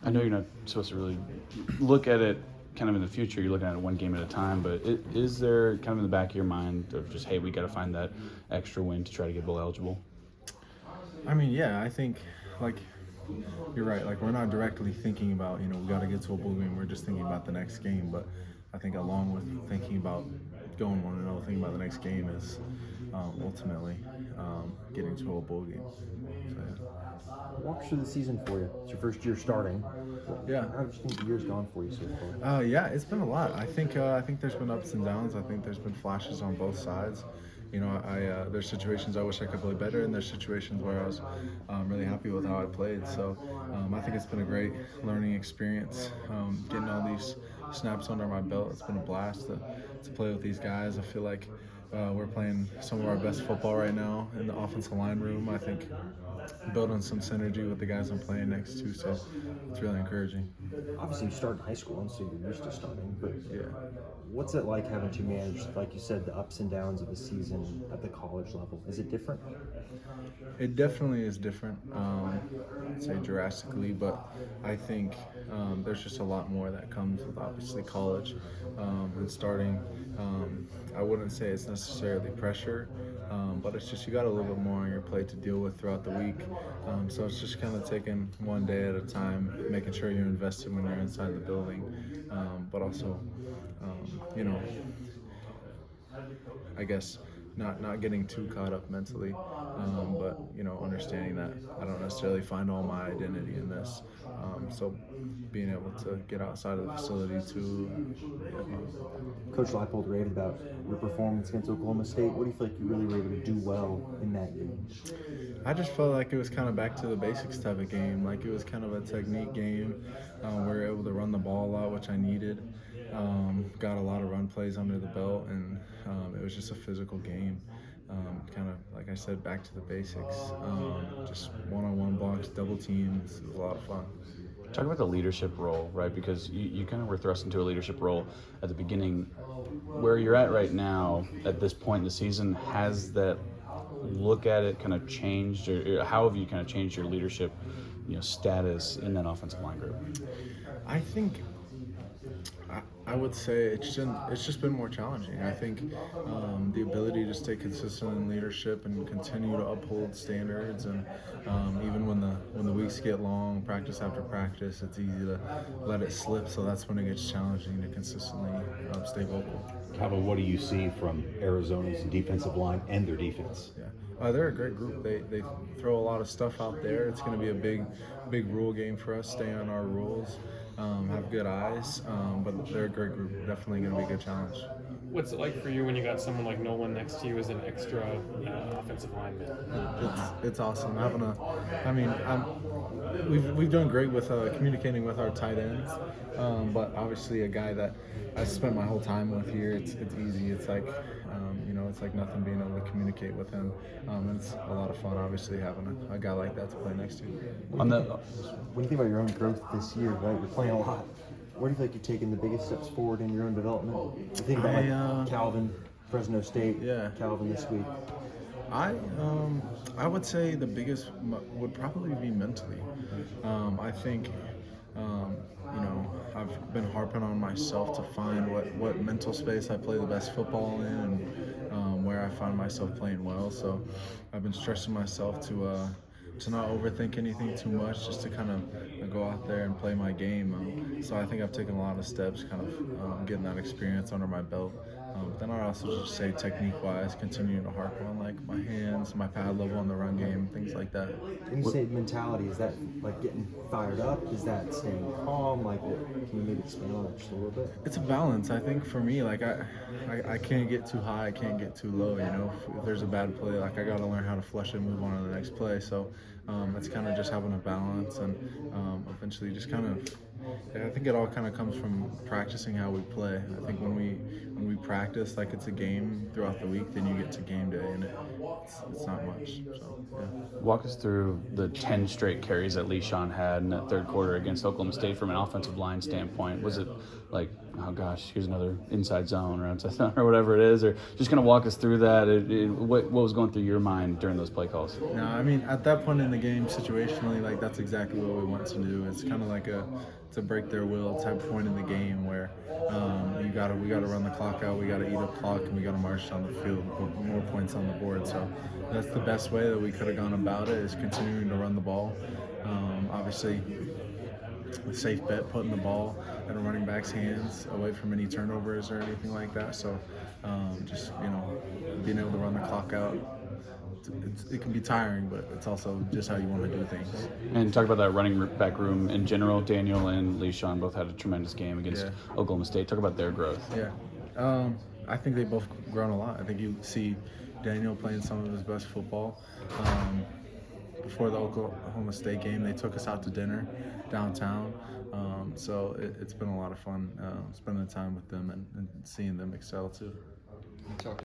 I know you're not supposed to really look at it kind of in the future. You're looking at it one game at a time. But is there kind of in the back of your mind of just, hey, we got to find that extra win to try to get bowl eligible? I mean, yeah, I think like you're right. Like we're not directly thinking about we got to get to a bowl game. We're just thinking about the next game. But I think along with thinking about going 1-0, thinking about the next game is ultimately getting to a bowl game. So, Walk us through the season for you. It's your first year starting. yeah. How do you think the year's gone for you so far? Yeah, it's been a lot. I think there's been ups and downs. I think there's been flashes on both sides. There's situations I wish I could play better, and there's situations where I was really happy with how I played. So I think it's been a great learning experience. Getting all these snaps under my belt, it's been a blast to play with these guys. I feel like we're playing some of our best football right now in the offensive line room. I think building some synergy with the guys I'm playing next to, so it's really encouraging. Obviously, you start in high school, and so you're used to starting. But Yeah. what's it like having to manage, like you said, the ups and downs of the season at the college level? Is it different? It definitely is different, I'd say drastically, but I think there's just a lot more that comes with obviously college and starting. I wouldn't say it's necessarily pressure, but it's just you got a little bit more on your plate to deal with throughout the week. So it's just kind of taking one day at a time, making sure you're invested when you're inside the building, but also, I guess not getting too caught up mentally, but understanding that I don't necessarily find all my identity in this. So being able to get outside of the facility too. Coach Leipold raved about your performance against Oklahoma State. What do you feel like you really were able to do well in that game? I just felt like it was kind of back to the basics type of game. Like it was kind of a technique game. We were able to run the ball a lot, which I needed. Got a lot of run plays under the belt, and it was just a physical game. Kind of, like I said, back to the basics. Just one-on-one blocks, double teams. It was a lot of fun. Talk about the leadership role, right? Because you kind of were thrust into a leadership role at the beginning. Where you're at right now, at this point in the season, has that look at it kind of changed, or how have you kind of changed your leadership, status in that offensive line group? I think I would say it's just been more challenging. I think the ability to stay consistent in leadership and continue to uphold standards, and even when the weeks get long, practice after practice, it's easy to let it slip. So that's when it gets challenging to consistently stay vocal. How about what do you see from Arizona's defensive line and their defense? Yeah, they're a great group. They throw a lot of stuff out there. It's going to be a big rule game for us. Stay on our rules. Have good eyes, but they're a great group. Definitely going to be a good challenge. What's it like for you when you got someone like Nolan next to you as an extra offensive lineman? It's awesome having we've done great with communicating with our tight ends, but obviously a guy that I spent my whole time with here, it's easy. It's like it's like nothing being able to communicate with him. And it's a lot of fun, obviously, having a guy like that to play next to. When you think about your own growth this year, right? You're playing a lot. Where do you feel like you've taken the biggest steps forward in your own development? You think about like Calvin, Fresno State, Calvin this week. I would say the biggest would probably be mentally. I think I've been harping on myself to find what mental space I play the best football in, and where I find myself playing well. So I've been stressing myself to not overthink anything too much, just to kind of go out there and play my game. So I think I've taken a lot of steps, kind of getting that experience under my belt. But then I'd also just say technique-wise, continuing to harp on like my hands, my pad level on the run game, things like that. When you say mentality, is that like getting fired up? Is that staying calm? Like, can you maybe expand on that just a little bit? It's a balance. I think for me, like I can't get too high, I can't get too low. If there's a bad play, like I got to learn how to flush it and move on to the next play. So it's kind of just having a balance, and eventually just kind of. I think it all kind of comes from practicing how we play. I think when we practice like it's a game throughout the week, then you get to game day, and it's not much. So yeah. Walk us through the 10 straight carries that LeSean had in that third quarter against Oklahoma State from an offensive line standpoint. Was it like oh gosh, here's another inside zone or outside zone or whatever it is, or just kind of walk us through that. What was going through your mind during those play calls? No, I mean, at that point in the game, situationally, like that's exactly what we want to do. It's kind of like to break their will type point in the game where we got to run the clock out, we got to eat up clock, and we got to march down the field, put more points on the board. So that's the best way that we could have gone about it, is continuing to run the ball. Obviously, a safe bet, putting the ball in a running back's hands away from any turnovers or anything like that. So just, being able to run the clock out, it can be tiring, but it's also just how you want to do things. And talk about that running back room in general. Daniel and Le'Shawn both had a tremendous game against Oklahoma State. Talk about their growth. Yeah. I think they both grown a lot. I think you see Daniel playing some of his best football. Before the Oklahoma State game, they took us out to dinner downtown. So it's been a lot of fun spending time with them and seeing them excel too.